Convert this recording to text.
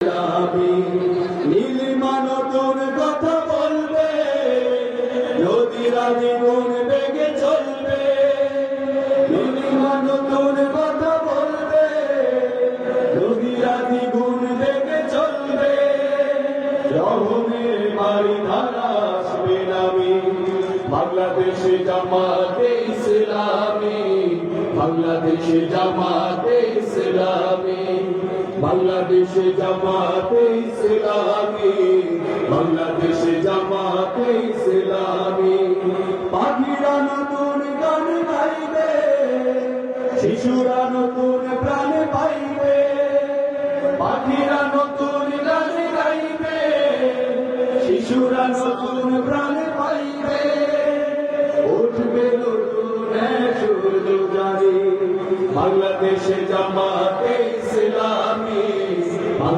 ইসলামী। নীলিমা নতুন কথা বলবে, নদীরা দ্বিগুণ বেগে চলবে। নীলিমা নতুন কথা বলবে, নদীরা দ্বিগুণ বেগে চলবে। রহমের বাড়ি ধারা আসবে নামি, বাংলাদেশে জামাতে ইসলামী। বাংলাদেশে জামাতে ইসলামী। বাংলাদেশে জামাতে ইসলামী। বাংলাদেশে জামাতে ইসলামী। পাখিরা নতুন গান গাইবে, শিশুরা নতুন প্রাণ পাইবে। পাখিরা নতুন গান গাইবে, শিশুরা নতুন প্রাণ পাইবে। উঠবে নতুন সূর্য জারি, বাংলাদেশে জামাতে ইসলামী।